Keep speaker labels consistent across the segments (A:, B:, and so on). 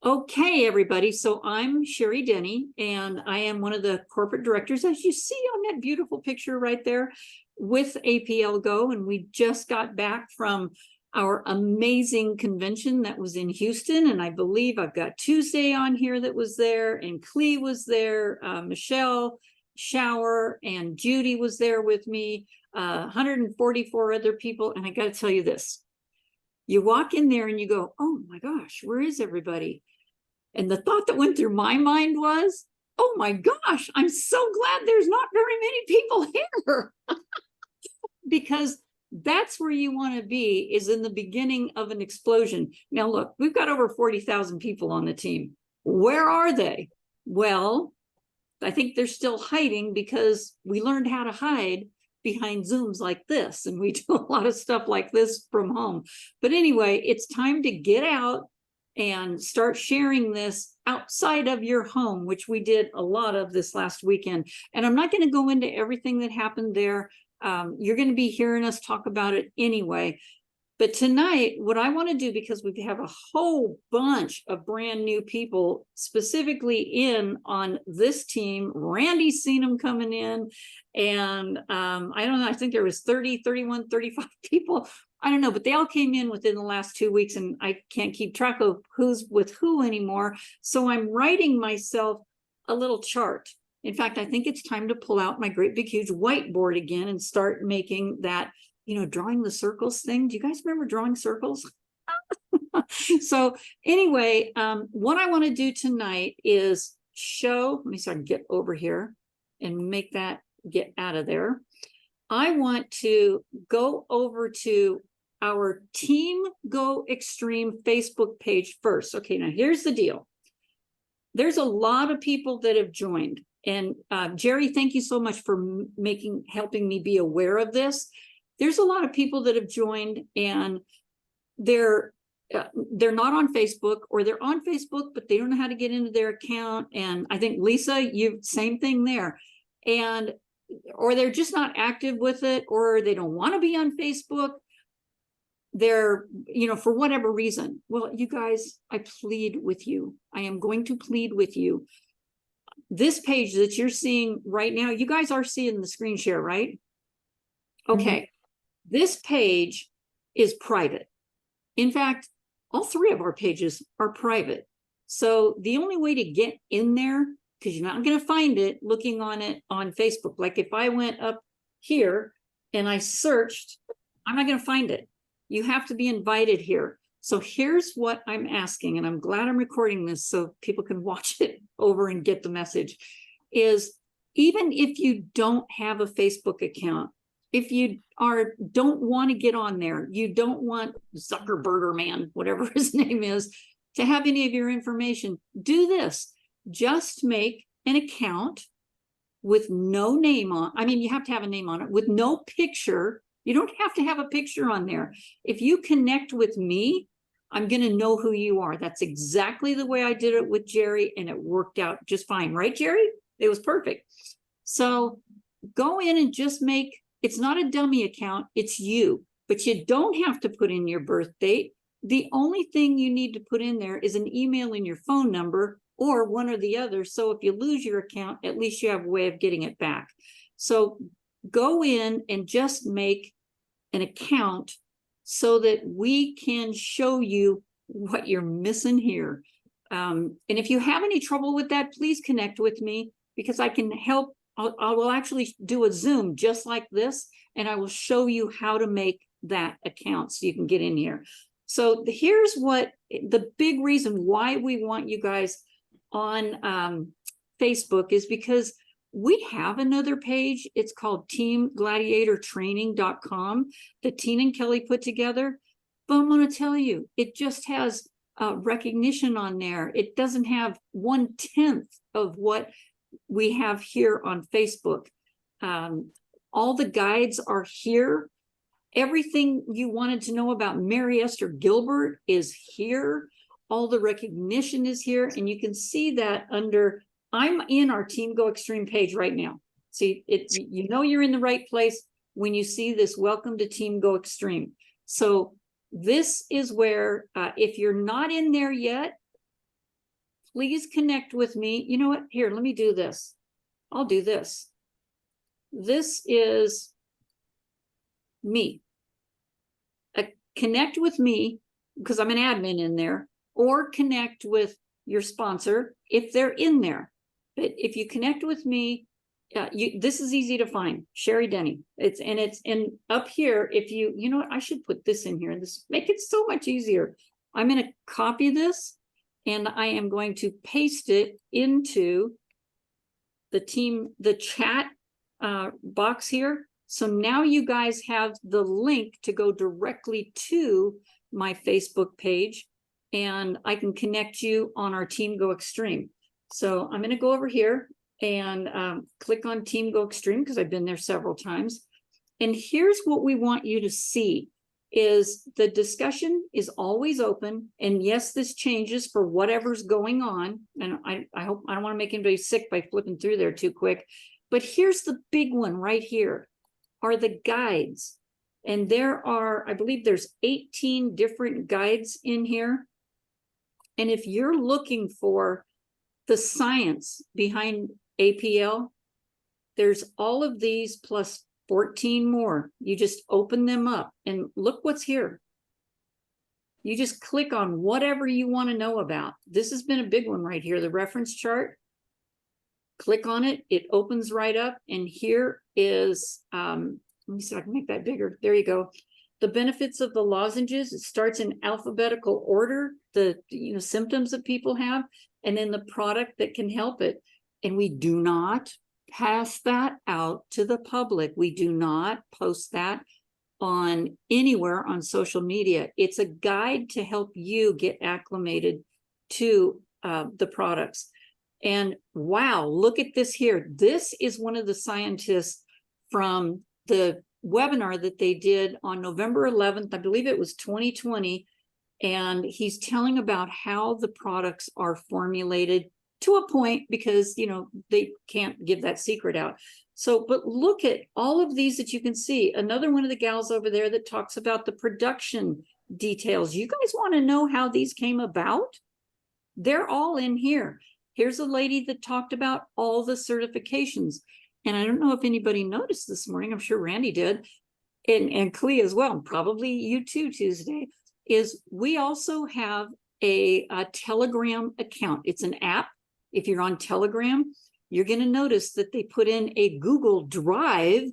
A: Okay, everybody. So I'm Sherry Denny, and I am one of the corporate directors, as you see on that beautiful picture right there, with APLGO. And we just got back from our amazing convention that was in Houston. And I believe I've got Tuesday on here that was there, and Clee was there, Michelle, Shower, and Judy was there with me, 144 other people. And I got to tell you this. You walk in there and you go, oh my gosh, where is everybody? And the thought that went through my mind was, oh my gosh, I'm so glad there's not very many people here. Because that's where you want to be, is in the beginning of an explosion. Now, look, we've got over 40,000 people on the team. Where are they? Well, I think they're still hiding because we learned how to hide behind Zooms like this. And we do a lot of stuff like this from home. But anyway, it's time to get out and start sharing this outside of your home, which we did a lot of this last weekend. And I'm not going to go into everything that happened there. You're going to be hearing us talk about it anyway. But tonight, what I want to do, because we have a whole bunch of brand new people specifically in on this team, Randy's seen them coming in, and I don't know, I think there was 30, 31, 35 people. I don't know, but they all came in within the last 2 weeks, and I can't keep track of who's with who anymore. So I'm writing myself a little chart. In fact, I think it's time to pull out my great big huge whiteboard again and start making that, drawing the circles thing. Do you guys remember drawing circles? So anyway, what I want to do tonight is show, let me see if I can get over here and make that get out of there. I want to go over to our Team Go Extreme Facebook page first. Okay, now here's the deal. There's a lot of people that have joined. And Jerry, thank you so much for helping me be aware of this. There's a lot of people that have joined, and they're not on Facebook, or they're on Facebook, but they don't know how to get into their account. And I think Lisa, you same thing there. And or they're just not active with it, or they don't want to be on Facebook. They're, for whatever reason. Well, you guys, I plead with you. I am going to plead with you. This page that you're seeing right now, you guys are seeing the screen share, right? Okay. Mm-hmm. This page is private. In fact, all three of our pages are private. So the only way to get in there, because you're not going to find it looking on it on Facebook. Like if I went up here and I searched, I'm not going to find it. You have to be invited here. So here's what I'm asking, and I'm glad I'm recording this so people can watch it over and get the message, is even if you don't have a Facebook account, if you don't want to get on there, you don't want Zuckerberg man, whatever his name is, to have any of your information, do this. Just make an account with no name on. I mean, you have to have a name on it, with no picture. You don't have to have a picture on there. If you connect with me, I'm going to know who you are. That's exactly the way I did it with Jerry, and it worked out just fine. Right, Jerry? It was perfect. So go in and just make, it's not a dummy account, it's you. But you don't have to put in your birth date. The only thing you need to put in there is an email and your phone number, or one or the other. So if you lose your account, at least you have a way of getting it back. So go in and just make an account so that we can show you what you're missing here. And if you have any trouble with that, please connect with me, because I can help. I will actually do a Zoom just like this, and I will show you how to make that account so you can get in here. So here's what the big reason why we want you guys on Facebook is because we have another page. It's called teamgladiatortraining.com that Tina and Kelly put together. But I'm going to tell you, it just has recognition on there. It doesn't have 1/10 of what we have here on Facebook. All the guides are here. Everything you wanted to know about Mary Esther Gilbert is here. All the recognition is here. And you can see that under, I'm in our Team Go Extreme page right now. See, you're in the right place when you see this welcome to Team Go Extreme. So this is where, if you're not in there yet, please connect with me. You know what? Here, let me do this. I'll do this. This is me. Connect with me because I'm an admin in there, or connect with your sponsor if they're in there. But if you connect with me, this is easy to find. Sherry Denny. It's up here. If you know what, I should put this in here. This make it so much easier. I'm going to copy this and I am going to paste it into the chat box here. So now you guys have the link to go directly to my Facebook page, and I can connect you on our Team Go Extreme. So I'm going to go over here and click on Team Go Extreme because I've been there several times. And here's what we want you to see is the discussion is always open. And yes, this changes for whatever's going on. And I hope I don't want to make anybody sick by flipping through there too quick. But here's the big one right here are the guides. And there are, I believe there's 18 different guides in here. And if you're looking for the science behind APL, there's all of these plus 14 more. You just open them up and look what's here. You just click on whatever you want to know about. This has been a big one right here, the reference chart. Click on it, it opens right up, and here is, let me see if I can make that bigger. There you go. The benefits of the lozenges. It starts in alphabetical order, the symptoms that people have, and then the product that can help it. And we do not pass that out to the public. We do not post that on anywhere on social media. It's a guide to help you get acclimated to the products. And wow, look at this here. This is one of the scientists from the webinar that they did on November 11th. I believe it was 2020. And he's telling about how the products are formulated to a point because, they can't give that secret out. So, but look at all of these that you can see. Another one of the gals over there that talks about the production details. You guys want to know how these came about? They're all in here. Here's a lady that talked about all the certifications. And I don't know if anybody noticed this morning, I'm sure Randy did, and Clea as well, and probably you too, Tuesday, is we also have a Telegram account. It's an app. If you're on Telegram, you're going to notice that they put in a Google Drive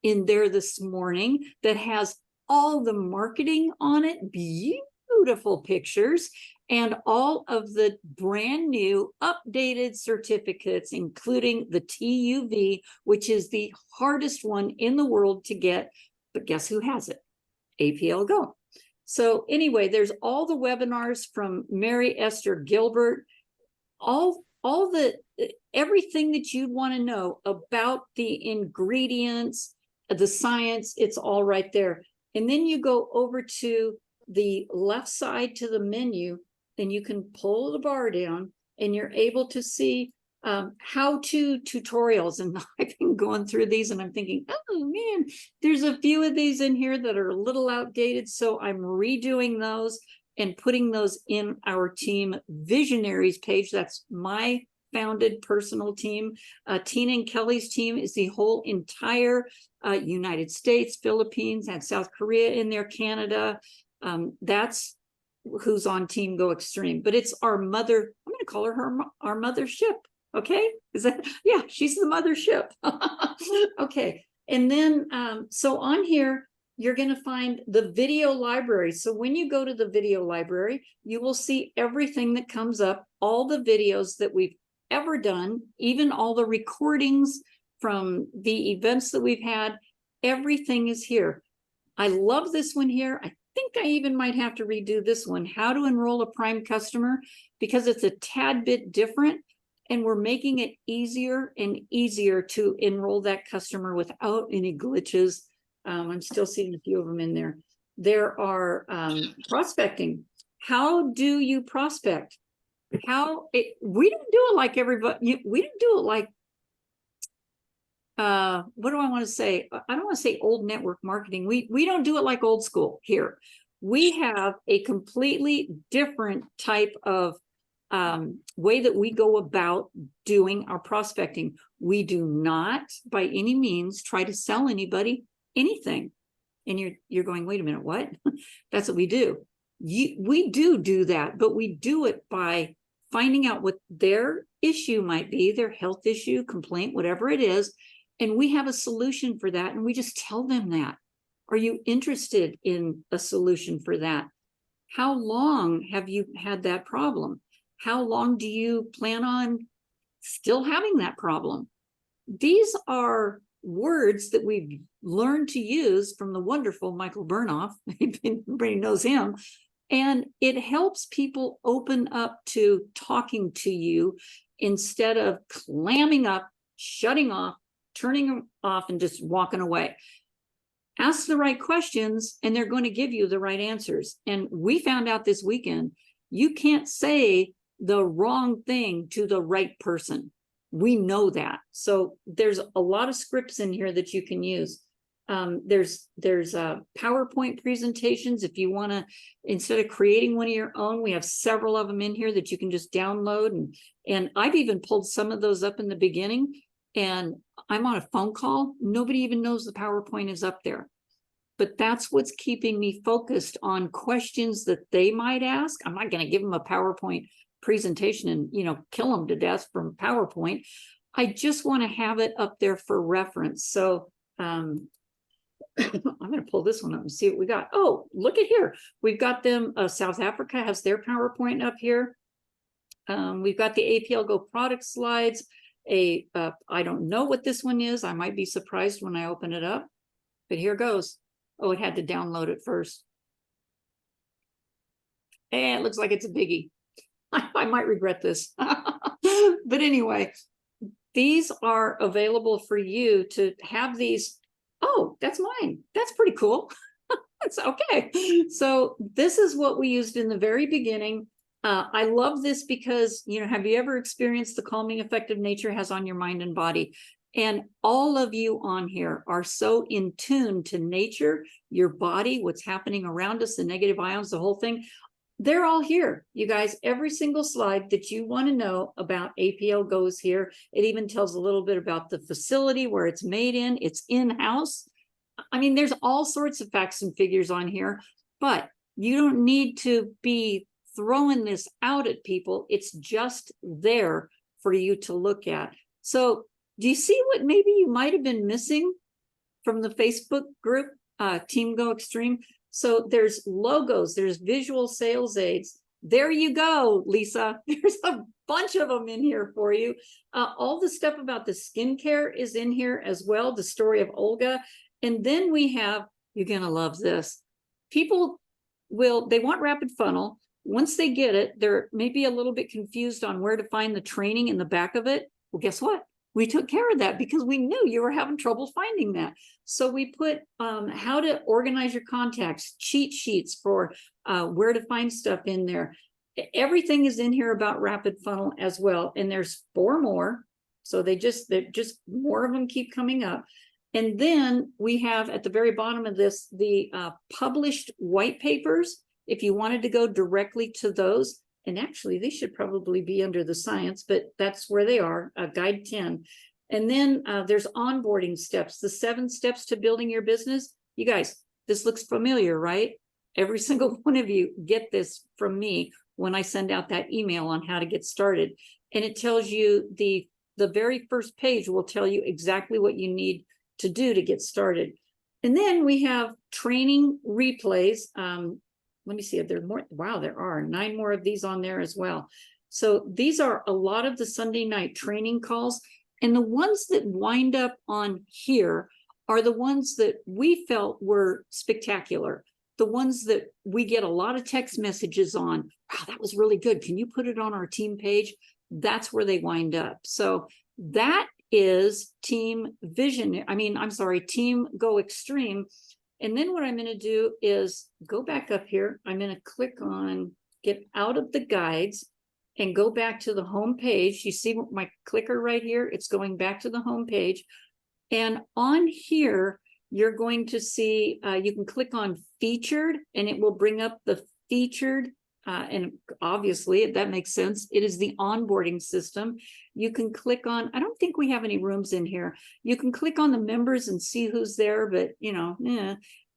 A: in there this morning that has all the marketing on it, beautiful pictures, and all of the brand new updated certificates, including the TUV, which is the hardest one in the world to get. But guess who has it? APLGO. So anyway, there's all the webinars from Mary Esther Gilbert, everything that you'd want to know about the ingredients, the science, it's all right there. And then you go over to the left side to the menu, and you can pull the bar down and you're able to see how-to tutorials. And I've been going through these and I'm thinking, oh man, there's a few of these in here that are a little outdated. So I'm redoing those and putting those in our team visionaries page. That's my founded personal team. Tina and Kelly's team is the whole entire United States, Philippines, and South Korea in there, Canada. That's who's on Team Go Extreme, but it's our mother. I'm going to call her our mothership. Okay. Is that, yeah, she's the mothership. Okay. And then, so on here, you're going to find the video library. So when you go to the video library, you will see everything that comes up, all the videos that we've ever done, even all the recordings from the events that we've had, everything is here. I love this one here. I think I even might have to redo this one, how to enroll a Prime customer, because it's a tad bit different. And we're making it easier and easier to enroll that customer without any glitches. I'm still seeing a few of them in there. There are prospecting. How do you prospect? We don't do it like everybody. We don't do it like, what do I want to say? I don't want to say old network marketing. We don't do it like old school here. We have a completely different type of way that we go about doing our prospecting. We do not by any means try to sell anybody anything. And you're going, wait a minute, what? That's what we do. We do that, but we do it by finding out what their issue might be, their health issue, complaint, whatever it is. And we have a solution for that. And we just tell them that. Are you interested in a solution for that? How long have you had that problem? How long do you plan on still having that problem? These are words that we've learned to use from the wonderful Michael Burnoff. Everybody knows him. And it helps people open up to talking to you instead of clamming up, shutting off, turning them off, and just walking away. Ask the right questions, and they're going to give you the right answers. And we found out this weekend, you can't say the wrong thing to the right person. We know that. So there's a lot of scripts in here that you can use. There's PowerPoint presentations. If you want to, instead of creating one of your own, we have several of them in here that you can just download. And I've even pulled some of those up in the beginning, and I'm on a phone call. Nobody even knows the PowerPoint is up there. But that's what's keeping me focused on questions that they might ask. I'm not going to give them a PowerPoint presentation and, you know, kill them to death from PowerPoint. I just want to have it up there for reference. So I'm going to pull this one up and see what we got. Oh, look at here. We've got them. South Africa has their PowerPoint up here. We've got the APLGO product slides. I don't know what this one is. I might be surprised when I open it up, but here goes. Oh, it had to download it first. And it looks like it's a biggie. I might regret this. But anyway, these are available for you to have these. Oh, that's mine. That's pretty cool. That's okay. So this is what we used in the very beginning. I love this because, you know, have you ever experienced the calming effect of nature has on your mind and body? And all of you on here are so in tune to nature, your body, what's happening around us, the negative ions, the whole thing. They're all here, you guys. Every single slide that you want to know about APLGO is here. It even tells a little bit about the facility, where it's made in. It's in-house. I mean, there's all sorts of facts and figures on here, but you don't need to be throwing this out at people. It's just there for you to look at. So do you see what maybe you might have been missing from the Facebook group, Team Go Extreme? So there's logos, there's visual sales aids. There you go, Lisa. There's a bunch of them in here for you. All the stuff about the skincare is in here as well, the story of Olga. And then we have, you're going to love this. People they want rapid funnel. Once they get it, they're maybe a little bit confused on where to find the training in the back of it. Well, guess what? We took care of that because we knew you were having trouble finding that. So we put how to organize your contacts, cheat sheets for where to find stuff in there. Everything is in here about rapid funnel as well. And there's 4 more. So they're just more of them keep coming up. And then we have at the very bottom of this, the published white papers. If you wanted to go directly to those, and actually they should probably be under the science, but that's where they are, guide 10. And then there's onboarding steps, the 7 steps to building your business. You guys, this looks familiar, right? Every single one of you get this from me when I send out that email on how to get started. And it tells you the very first page will tell you exactly what you need to do to get started. And then we have training replays. Let me see if there are more. Wow, there are 9 more of these on there as well. So these are a lot of the Sunday night training calls. And the ones that wind up on here are the ones that we felt were spectacular. The ones that we get a lot of text messages on. Wow, that was really good. Can you put it on our team page? That's where they wind up. So that is Team Go Extreme. And then what I'm going to do is go back up here. I'm going to click on get out of the guides and go back to the home page. You see my clicker right here? It's going back to the home page. And on here, you're going to see, you can click on featured and it will bring up the featured and obviously that makes sense. It is the onboarding system. You can click on, I don't think we have any rooms in here. You can click on the members and see who's there, but you know,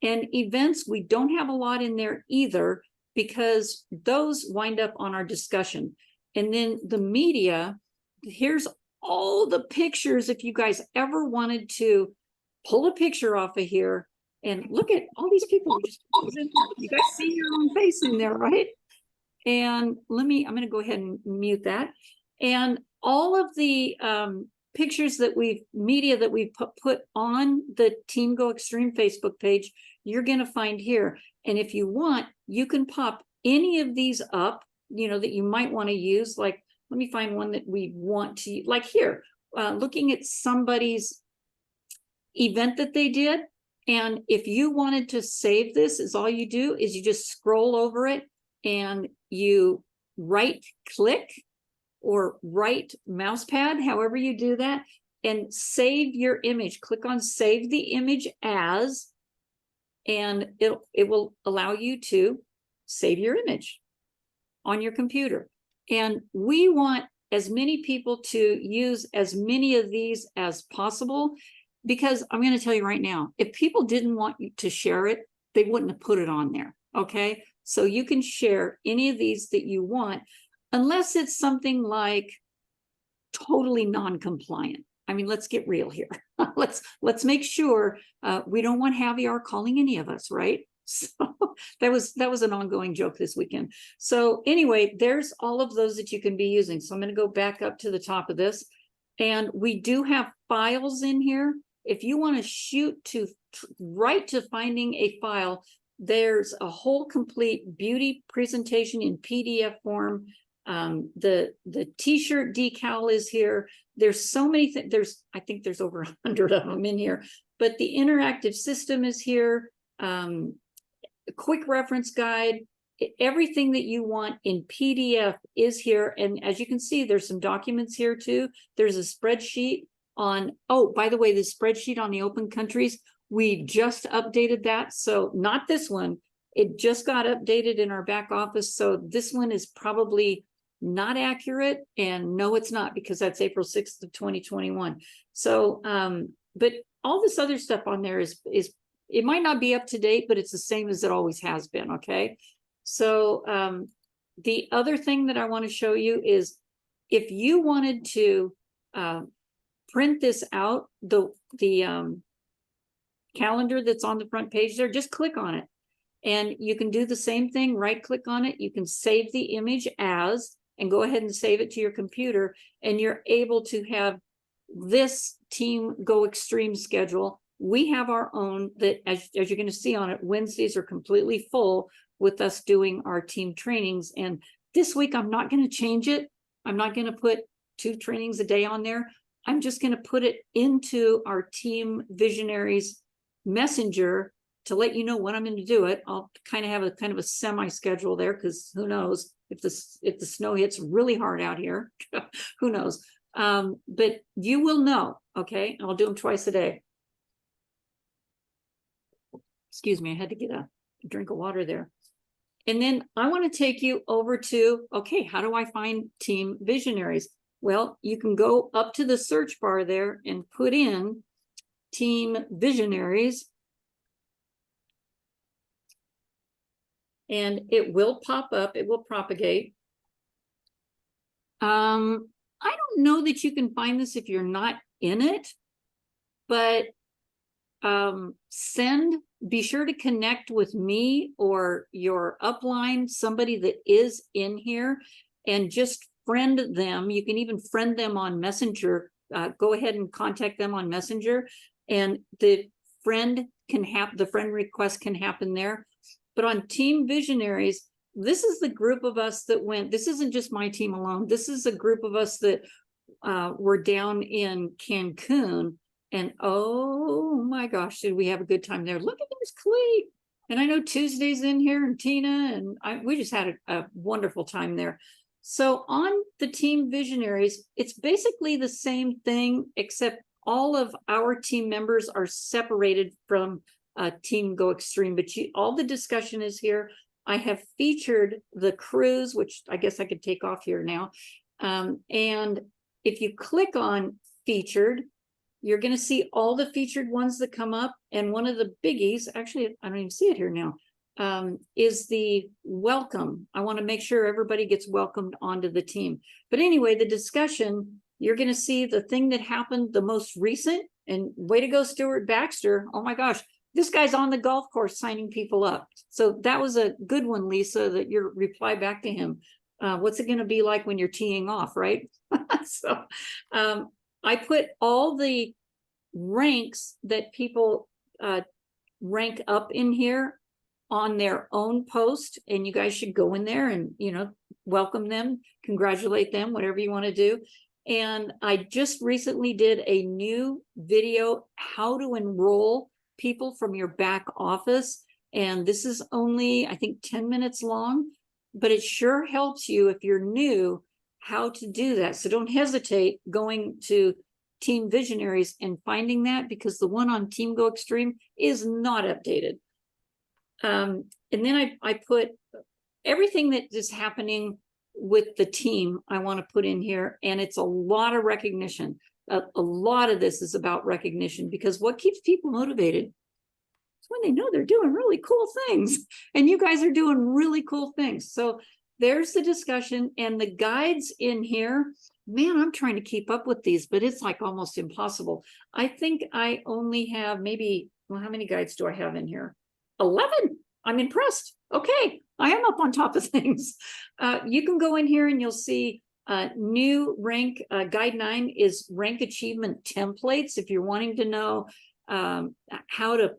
A: and events, we don't have a lot in there either, because those wind up on our discussion. And then the media, here's all the pictures. If you guys ever wanted to pull a picture off of here, and look at all these people. You guys see your own face in there, right? And I'm going to go ahead and mute that. And all of the pictures that media that we've put on the Team Go Extreme Facebook page, you're going to find here. And if you want, you can pop any of these up, you know, that you might want to use. Like, let me find one that we want to, like here, looking at somebody's event that they did. And if you wanted to save this, is all you do is you just scroll over it and you right click or right mouse pad, however you do that, and save your image. Click on save the image as, and it will allow you to save your image on your computer. And we want as many people to use as many of these as possible, because I'm going to tell you right now, if people didn't want you to share it, they wouldn't have put it on there. Okay. So you can share any of these that you want, unless it's something like totally non-compliant. I mean, let's get real here. let's make sure we don't want Javier calling any of us, right? So that was an ongoing joke this weekend. So anyway, there's all of those that you can be using. So I'm going to go back up to the top of this, and we do have files in here. If you want to shoot to right to finding a file, there's a whole complete beauty presentation in PDF form. The t-shirt decal is here. There's so many things. I think there's over 100 of them in here, but the interactive system is here. A quick reference guide, everything that you want in PDF is here. And as you can see, there's some documents here too. There's a spreadsheet on, oh, by the way, the spreadsheet on the open countries, we just updated that. So not this one, it just got updated in our back office. So this one is probably not accurate, and no, it's not, because that's April 6th of 2021. So, but all this other stuff on there is it might not be up to date, but it's the same as it always has been. Okay. So, the other thing that I want to show you is, if you wanted to, print this out, the calendar that's on the front page there, just click on it. And you can do the same thing, right click on it. You can save the image as, and go ahead and save it to your computer. And you're able to have this Team Go Extreme schedule. We have our own that, as you're going to see on it, Wednesdays are completely full with us doing our team trainings. And this week, I'm not going to change it. I'm not going to put 2 trainings a day on there. I'm just going to put it into our Team Visionaries Messenger to let you know when I'm going to do it. I'll kind of have a semi schedule there, because who knows if the snow hits really hard out here, who knows? But you will know. Okay. I'll do them twice a day. Excuse me. I had to get a drink of water there. And then I want to take you over to, okay, how do I find Team Visionaries? Well, you can go up to the search bar there and put in Team Visionaries. And it will pop up, it will propagate. I don't know that you can find this if you're not in it, but be sure to connect with me or your upline, somebody that is in here, and just friend them. You can even friend them on Messenger. Go ahead and contact them on Messenger, and the friend request can happen there. But on Team Visionaries, this is the group of us that went. This isn't just my team alone. This is a group of us that were down in Cancun. And oh my gosh, did we have a good time there. Look at there's Clete. And I know Tuesday's in here, and Tina, and we just had a wonderful time there. So on the Team Visionaries, it's basically the same thing, except all of our team members are separated from Team Go Extreme, but all the discussion is here. I have featured the crews, which I guess I could take off here now. And if you click on featured, you're going to see all the featured ones that come up. And one of the biggies, actually, I don't even see it here now, is the welcome. I want to make sure everybody gets welcomed onto the team. But anyway, the discussion, you're going to see the thing that happened the most recent, and way to go, Stuart Baxter. Oh my gosh, this guy's on the golf course signing people up. So that was a good one, Lisa, that your reply back to him. What's it going to be like when you're teeing off, right? So I put all the ranks that people rank up in here on their own post, and you guys should go in there and, you know, welcome them, congratulate them, whatever you want to do. And I just recently did a new video, how to enroll people from your back office. And this is only, I think, 10 minutes long, but it sure helps you if you're new how to do that. So don't hesitate going to Team Visionaries and finding that, because the one on Team Go Extreme is not updated. And then I put everything that is happening with the team I want to put in here, and it's a lot of recognition. A lot of this is about recognition, because what keeps people motivated is when they know they're doing really cool things, and you guys are doing really cool things. So there's the discussion, and the guides in here. Man, I'm trying to keep up with these, but it's like almost impossible. I think I only have maybe, well, how many guides do I have in here? 11. I'm impressed. Okay, I am up on top of things. You can go in here and you'll see new rank. Guide 9 is rank achievement templates. If you're wanting to know how to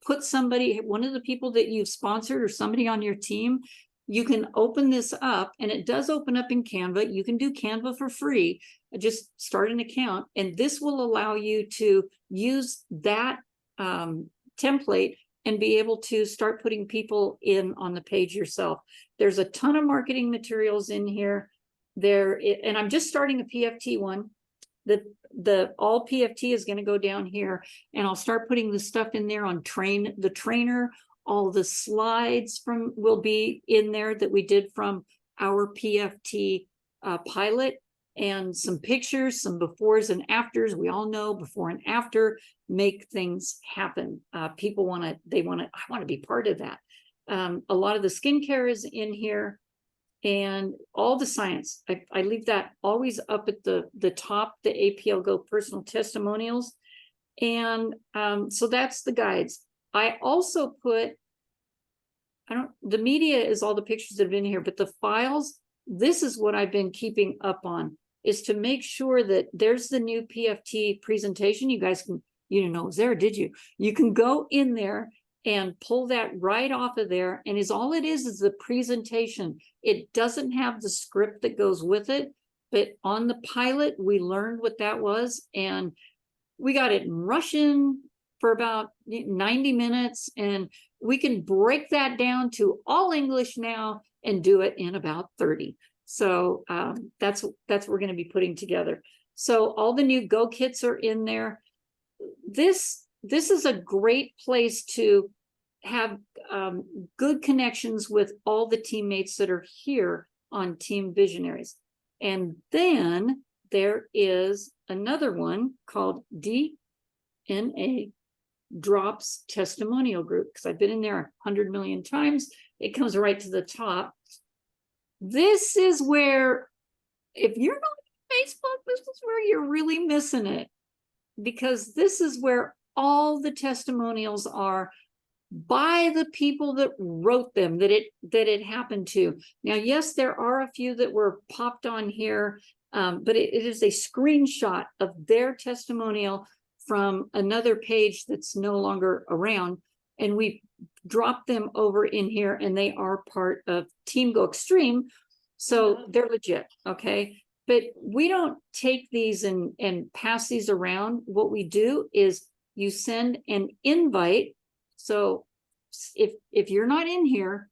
A: put somebody, one of the people that you've sponsored or somebody on your team, you can open this up, and it does open up in Canva. You can do Canva for free. Just start an account, and this will allow you to use that template and be able to start putting people in on the page yourself. There's a ton of marketing materials in here. And I'm just starting a PFT one. The all PFT is going to go down here, and I'll start putting the stuff in there on the trainer. All the slides will be in there that we did from our PFT pilot, and some pictures, some befores and afters. We all know before and after make things happen. People I want to be part of that. A lot of the skincare is in here, and all the science. I leave that always up at the top, the APLGO personal testimonials. And so that's the guides. I also put, the media is all the pictures that have been here, but the files, this is what I've been keeping up on, is to make sure that there's the new PFT presentation. You guys can, you didn't know it was there, did you? You can go in there and pull that right off of there. And all it is the presentation. It doesn't have the script that goes with it, but on the pilot, we learned what that was. And we got it in Russian for about 90 minutes, and we can break that down to all English now and do it in about 30. So that's what we're going to be putting together. So all the new Go kits are in there. This is a great place to have good connections with all the teammates that are here on Team Visionaries. And then there is another one called DNA Drops Testimonial Group, because I've been in there 100 million times. It comes right to the top. This is where, if you're not on Facebook, this is where you're really missing it, because this is where all the testimonials are by the people that wrote them, that it happened to. Now, yes, there are a few that were popped on here, but it is a screenshot of their testimonial from another page that's no longer around, and we dropped them over in here, and they are part of Team Go Extreme, so they're legit, okay? But we don't take these and pass these around. What we do is you send an invite. So if you're not in here,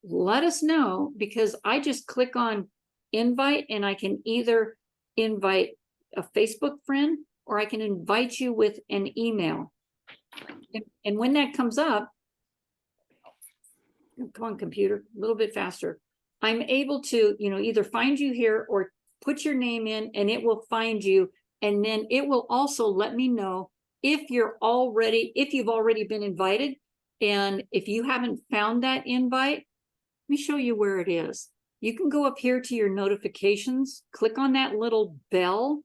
A: let us know, because I just click on invite, and I can either invite a Facebook friend, or I can invite you with an email. And when that comes up, come on, computer, a little bit faster. I'm able to, either find you here or put your name in and it will find you. And then it will also let me know if you've already been invited. And if you haven't found that invite, let me show you where it is. You can go up here to your notifications, click on that little bell,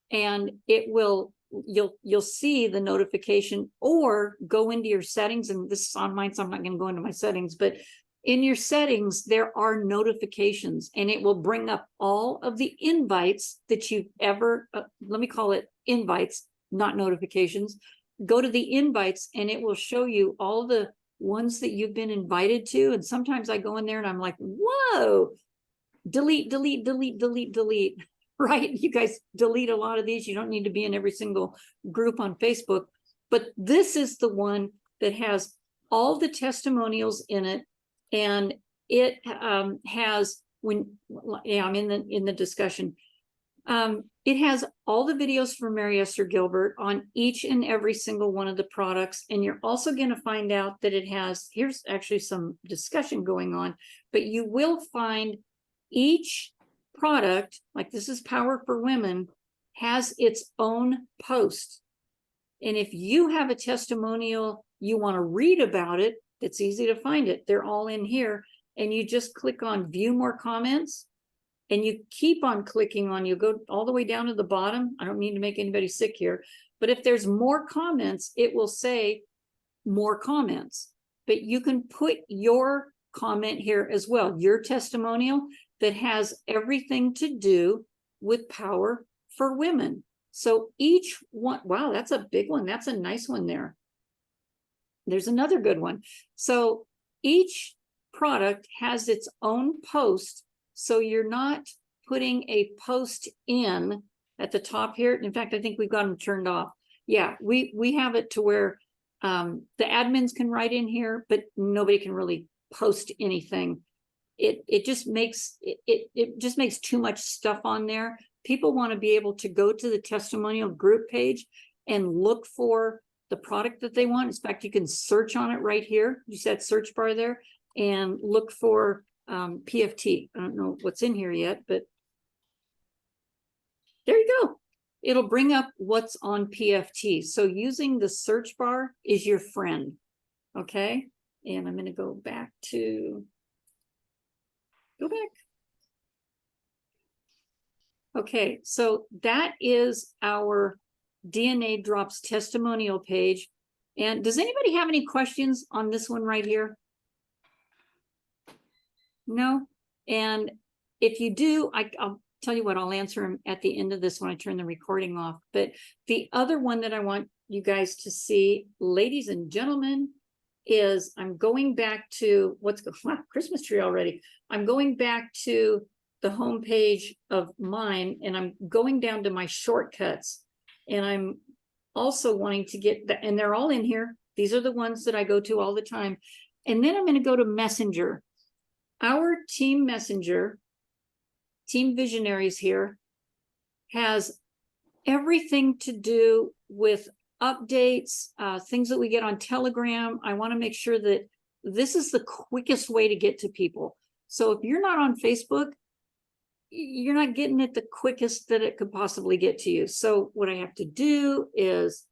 A: and you'll see the notification, or go into your settings. And this is on mine, so I'm not going to go into my settings, but in your settings, there are notifications, and it will bring up all of the invites that you've ever, let me call it invites, not notifications. Go to the invites and it will show you all the ones that you've been invited to. And sometimes I go in there and I'm like, whoa, delete, delete, delete, delete, delete. Right? You guys delete a lot of these. You don't need to be in every single group on Facebook. But this is the one that has all the testimonials in it. And it has, I'm in the discussion. It has all the videos from Mary Esther Gilbert on each and every single one of the products. And you're also going to find out that it has, here's actually some discussion going on, but you will find each product, like this is Power for Women, has its own post. And if you have a testimonial, you want to read about it, it's easy to find it. They're all in here. And you just click on view more comments. And you keep on clicking on, you go all the way down to the bottom. I don't mean to make anybody sick here, but if there's more comments, it will say more comments. But you can put your comment here as well, your testimonial that has everything to do with Power for Women. So each one, wow, that's a big one. That's a nice one there. There's another good one. So each product has its own post. So you're not putting a post in at the top here. In fact, I think we've got them turned off. Yeah, we have it to where the admins can write in here, but nobody can really post anything. It just makes too much stuff on there. People want to be able to go to the testimonial group page and look for the product that they want. In fact, you can search on it right here. You see that search bar there, and look for PFT. I don't know what's in here yet, but there you go. It'll bring up what's on PFT. So using the search bar is your friend. Okay. And I'm going to go back. Okay. So that is our DNA Drops testimonial page. And does anybody have any questions on this one right here? No? And if you do, I'll tell you what, I'll answer them at the end of this when I turn the recording off. But the other one that I want you guys to see, ladies and gentlemen, is I'm going back to Christmas tree already. I'm going back to the home page of mine, and I'm going down to my shortcuts. And I'm also wanting to get that, and they're all in here. These are the ones that I go to all the time. And then I'm going to go to Messenger. Our team messenger, Team Visionaries here, has everything to do with updates, things that we get on Telegram. I want to make sure that this is the quickest way to get to people. So if you're not on Facebook, you're not getting it the quickest that it could possibly get to you. So what I have to do is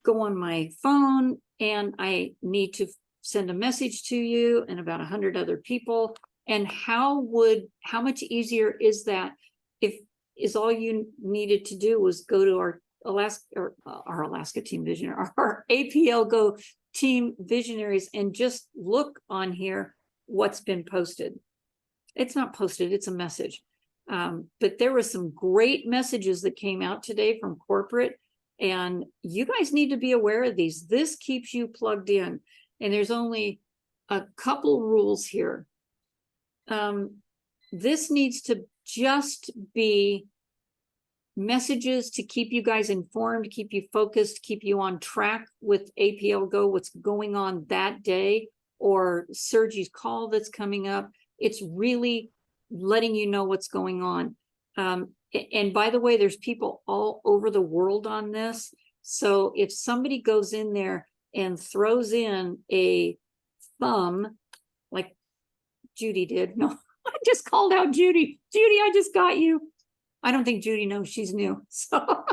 A: go on my phone, and I need to send a message to you and about 100 other people. And how much easier is that if all you needed to do was go to our Alaska Team Visionary, our APLGO Team Visionaries, and just look on here what's been posted. It's not posted, it's a message. But there were some great messages that came out today from corporate, and you guys need to be aware of these. This keeps you plugged in. And there's only a couple rules here. This needs to just be messages to keep you guys informed, keep you focused, keep you on track with APLGO, what's going on that day, or Sergi's call that's coming up. It's really letting you know what's going on. And by the way, there's people all over the world on this. So if somebody goes in there and throws in a thumb Judy did. No, I just called out Judy. Judy, I just got you. I don't think Judy knows she's new. So,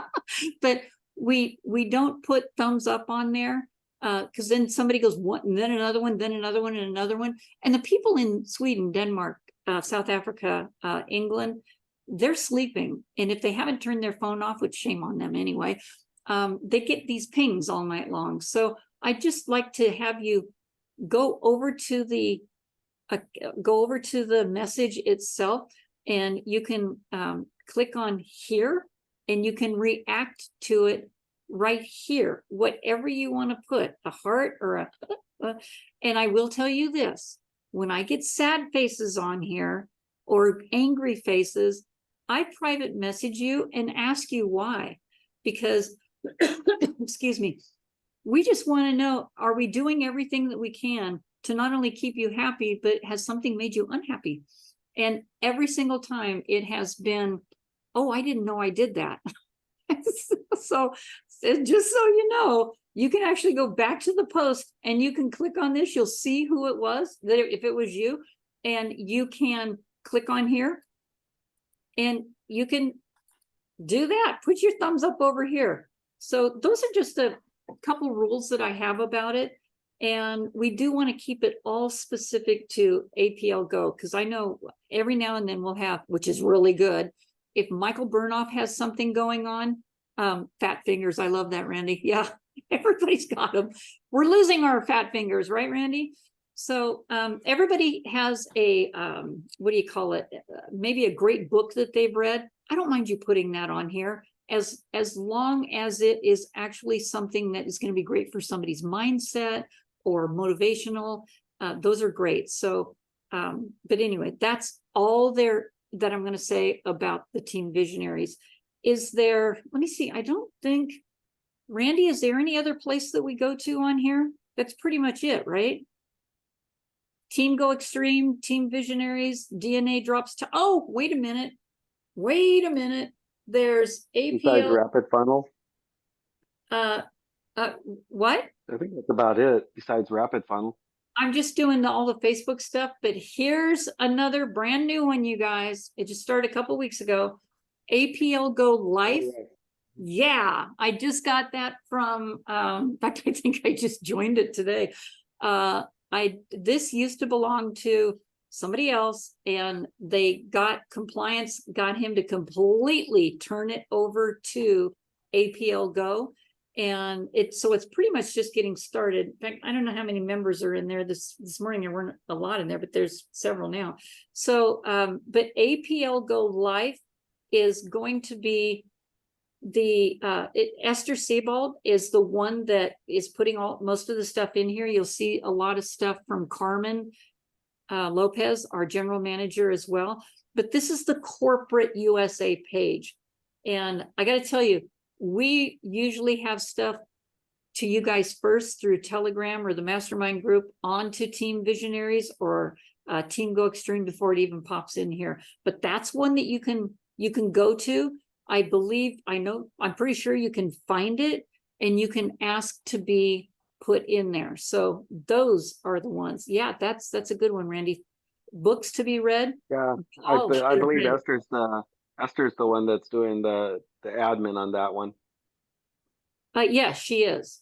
A: but we don't put thumbs up on there because then somebody goes one, and then another one, then another one, and another one. And the people in Sweden, Denmark, South Africa, England, they're sleeping. And if they haven't turned their phone off, which shame on them anyway, they get these pings all night long. So I just like to have you go over to the message itself, and you can click on here, and you can react to it right here, whatever you want to put, a heart or a and I will tell you this, when I get sad faces on here or angry faces, I private message you and ask you why, because excuse me, we just want to know, are we doing everything that we can to not only keep you happy, but has something made you unhappy? And every single time it has been, oh, I didn't know I did that. So just so you know, you can actually go back to the post and you can click on this. You'll see who it was, that if it was you, and you can click on here and you can do that. Put your thumbs up over here. So those are just a couple rules that I have about it. And we do want to keep it all specific to APLGO, because I know every now and then we'll have, which is really good, if Michael Burnoff has something going on, fat fingers, I love that, Randy. Yeah, everybody's got them. We're losing our fat fingers, right, Randy? So everybody has a, what do you call it? Maybe a great book that they've read. I don't mind you putting that on here, as long as it is actually something that is going to be great for somebody's mindset or motivational. Those are great. So, but anyway, that's all there that I'm going to say about the Team Visionaries. Is there, let me see, I don't think, Randy, is there any other place that we go to on here? That's pretty much it, right? Team Go Extreme, Team Visionaries, DNA drops to, oh, wait a minute. There's APL.
B: Besides Rapid Funnel.
A: What?
B: I think that's about it, besides Rapid Funnel.
A: I'm just doing all the Facebook stuff, but here's another brand new one, you guys. It just started a couple weeks ago. APLGO Life. Oh, yeah, I just got that from, in fact, I think I just joined it today. This used to belong to somebody else, and they got compliance, got him to completely turn it over to APLGO. And it's pretty much just getting started. In fact, I don't know how many members are in there. This morning there weren't a lot in there, but there's several now. So, but APLGO Life is going to be the Esther Sebald is the one that is putting most of the stuff in here. You'll see a lot of stuff from Carmen Lopez, our general manager as well. But this is the corporate USA page. And I got to tell you, we usually have stuff to you guys first through Telegram or the mastermind group onto Team Visionaries or Team Go Extreme before it even pops in here. But that's one that you can go to. I believe, I'm pretty sure you can find it and you can ask to be put in there. So those are the ones. Yeah, that's a good one, Randy. Books to be read.
B: Yeah, I believe Esther's the one that's doing the admin on that one.
A: Yes, she is.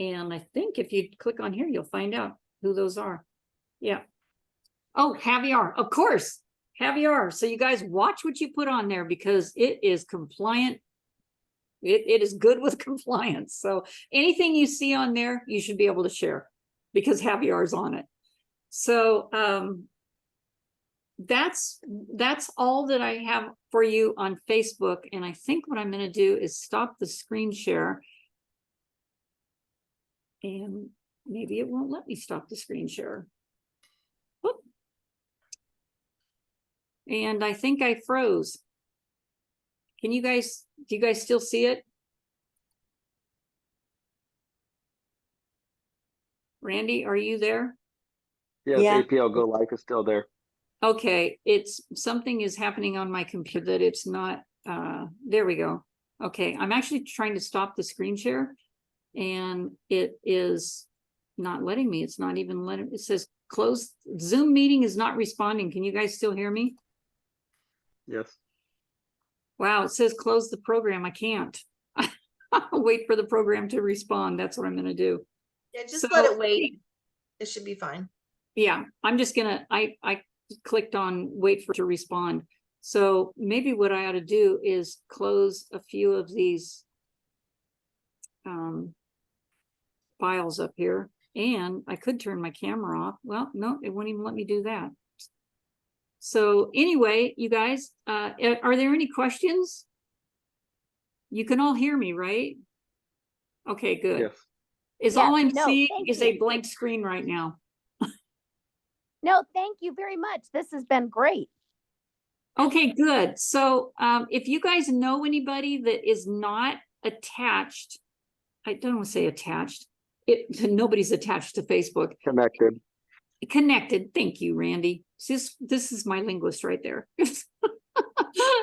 A: And I think if you click on here, you'll find out who those are. Yeah. Oh, Javier, of course. Javier. So you guys watch what you put on there, because it is compliant. It is good with compliance. So anything you see on there, you should be able to share, because Javier's on it. So that's all that I have for you on Facebook. And I think what I'm going to do is stop the screen share. And maybe it won't let me stop the screen share. Whoop. And I think I froze. Do you guys still see it? Randy, are you there?
B: Yes, yeah. APLGO Life is still there.
A: Okay, something is happening on my computer that it's not, there we go. Okay, I'm actually trying to stop the screen share and it is not letting me. It's not even letting, it says close. Zoom meeting is not responding. Can you guys still hear me?
B: Yes.
A: Wow, it says close the program. I can't. I'll wait for the program to respond. That's what I'm gonna do.
C: Yeah, just
A: So-
C: let it wait. It should be fine.
A: Yeah, I'm just gonna, I clicked on wait for it to respond. So maybe what I ought to do is close a few of these files up here, and I could turn my camera off. Well, no, it won't even let me do that. So anyway, you guys, are there any questions? You can all hear me, right? Okay, good.
B: Yes.
A: Is
D: Yeah,
A: all I'm
D: no,
A: seeing
D: thank
A: is
D: you.
A: a blank screen right now.
D: No, thank you very much. This has been great.
A: Okay, good. So if you guys know anybody that is not attached, I don't want to say attached. Nobody's attached to Facebook.
B: Connected.
A: Connected. Thank you, Randy. This is my linguist right there.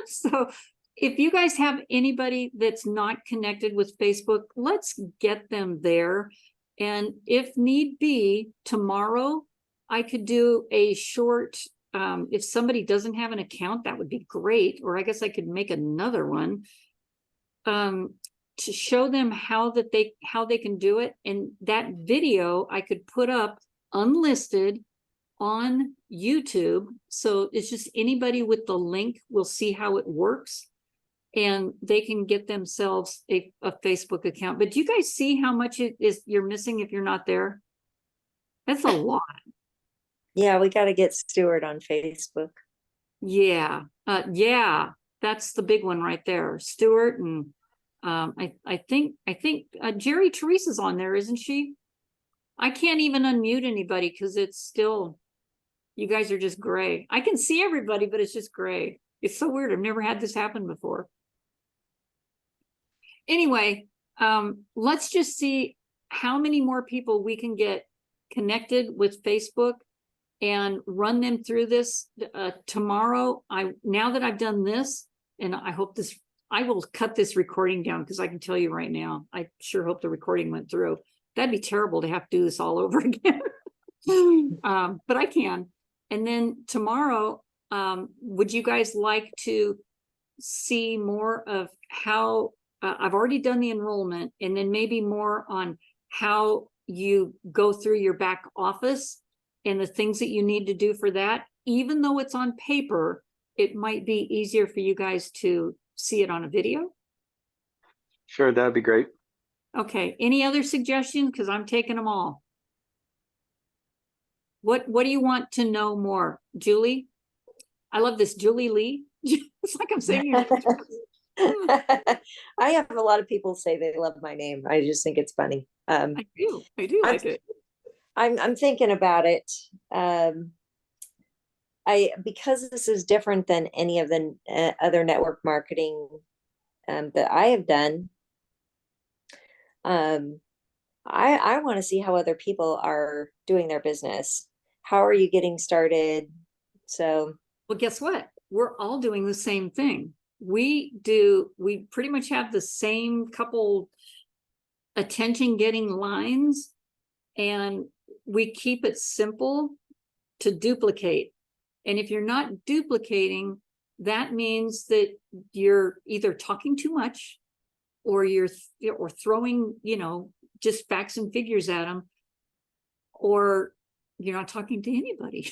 A: So if you guys have anybody that's not connected with Facebook, let's get them there. And if need be, tomorrow I could do a short, if somebody doesn't have an account, that would be great. Or I guess I could make another one to show them how they can do it. And that video I could put up unlisted on YouTube. So it's just anybody with the link will see how it works, and they can get themselves a Facebook account. But do you guys see how much it is you're missing if you're not there? That's a lot.
E: Yeah, we got to get Stuart on Facebook.
A: Yeah. Yeah, that's the big one right there. Stuart and I think Jerry Teresa's on there, isn't she? I can't even unmute anybody because it's still, you guys are just gray. I can see everybody, but it's just gray. It's so weird. I've never had this happen before. Anyway, let's just see how many more people we can get connected with Facebook and run them through this tomorrow. Now that I've done this, and I hope this, I will cut this recording down because I can tell you right now, I sure hope the recording went through. That'd be terrible to have to do this all over again. But I can. And then tomorrow, would you guys like to see more of how I've already done the enrollment, and then maybe more on how you go through your back office and the things that you need to do for that? Even though it's on paper, it might be easier for you guys to see it on a video.
B: Sure, that'd be great.
A: Okay, any other suggestions? Because I'm taking them all. What do you want to know more, Julie? I love this, Julie Lee. It's like I'm saying your
E: I have a lot of people say they love my name. I just think it's funny.
A: I do like it.
E: I'm thinking about it. Because this is different than any of the other network marketing that I have done. I want to see how other people are doing their business. How are you getting started? So,
A: well, guess what? We're all doing the same thing. We pretty much have the same couple attention getting lines, and we keep it simple to duplicate. And if you're not duplicating, that means that you're either talking too much, or you're throwing, just facts and figures at them, or you're not talking to anybody.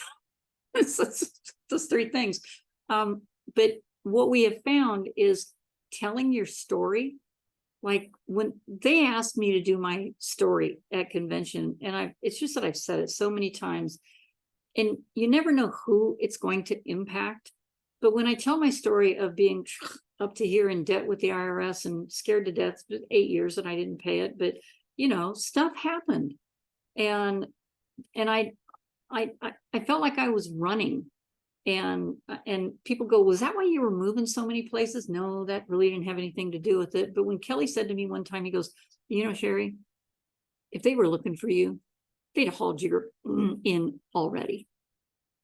A: Those three things. But what we have found is telling your story. Like when they asked me to do my story at convention, and it's just that I've said it so many times, and you never know who it's going to impact. But when I tell my story of being up to here in debt with the IRS and scared to death, 8 years that I didn't pay it, but stuff happened, and I felt like I was running, and people go, was that why you were moving so many places? No, that really didn't have anything to do with it. But when Kelly said to me one time, he goes, Sherry, if they were looking for you, they'd have hauled you in already.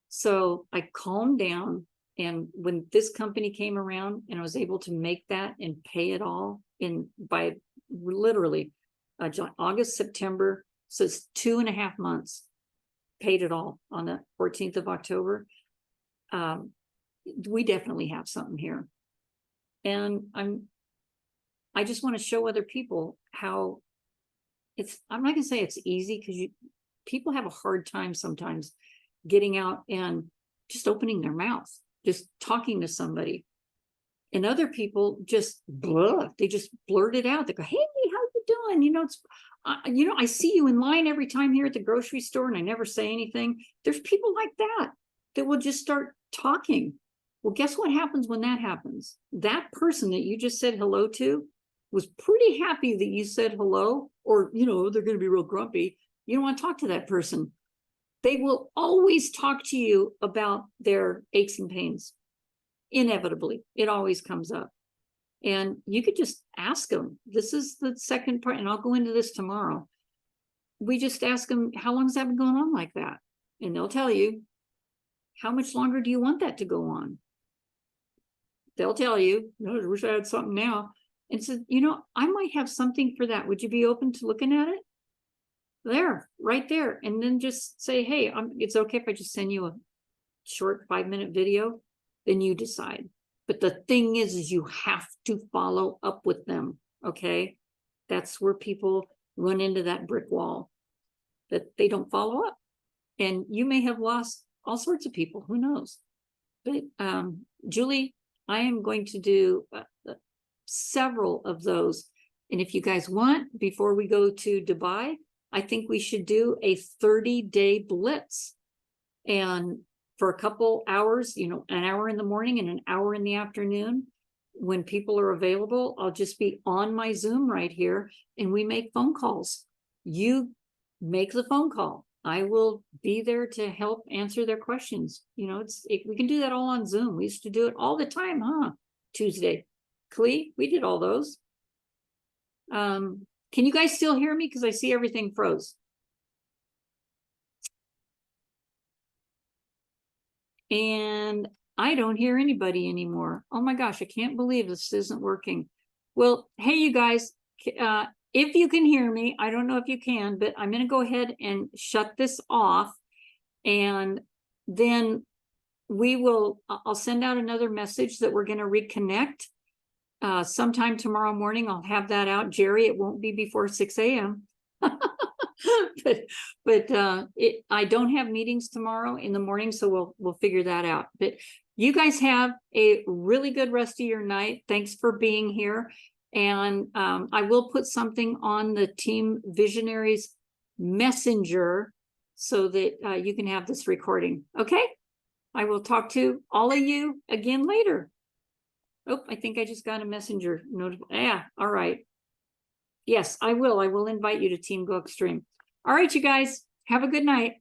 A: So I calmed down, and when this company came around and I was able to make that and pay it all by literally August, September, so it's 2.5 months. paid it all on the 14th of October. We definitely have something here. And I just want to show other people how I'm not gonna say it's easy, because people have a hard time sometimes getting out and just opening their mouth, just talking to somebody. And other people just they just blurt it out. They go, "Hey, how you doing? You know, it's I see you in line every time here at the grocery store, and I never say anything." There's people like that will just start talking. Well, guess what happens when that happens? That person that you just said hello to was pretty happy that you said hello, or, they're going to be real grumpy. You don't want to talk to that person. They will always talk to you about their aches and pains. Inevitably, it always comes up. And you could just ask them. This is the second part, and I'll go into this tomorrow. We just ask them, how long has that been going on like that? And they'll tell you. How much longer do you want that to go on? They'll tell you, I wish I had something now. And so, I might have something for that. Would you be open to looking at it? There, right there. And then just say, hey, it's okay if I just send you a short 5-minute video, then you decide. But the thing is you have to follow up with them. Okay. That's where people run into that brick wall, that they don't follow up. And you may have lost all sorts of people, who knows? But Julie, I am going to do several of those. And if you guys want, before we go to Dubai, I think we should do a 30-day blitz. And for a couple hours, an hour in the morning and an hour in the afternoon, when people are available, I'll just be on my Zoom right here, and we make phone calls. You make the phone call. I will be there to help answer their questions. We can do that all on Zoom. We used to do it all the time, huh? Tuesday. Clee, we did all those. Can you guys still hear me? Because I see everything froze. And I don't hear anybody anymore. Oh my gosh, I can't believe this isn't working. Well, hey, you guys, if you can hear me, I don't know if you can, but I'm going to go ahead and shut this off. And then I'll send out another message that we're going to reconnect sometime tomorrow morning. I'll have that out. Jerry, it won't be before 6 a.m. but I don't have meetings tomorrow in the morning, so we'll figure that out. But you guys have a really good rest of your night. Thanks for being here. And I will put something on the Team Visionaries Messenger so that you can have this recording. Okay? I will talk to all of you again later. Oh, I think I just got a messenger notification. Yeah, all right. Yes, I will. I will invite you to Team Go Extreme. All right, you guys, have a good night.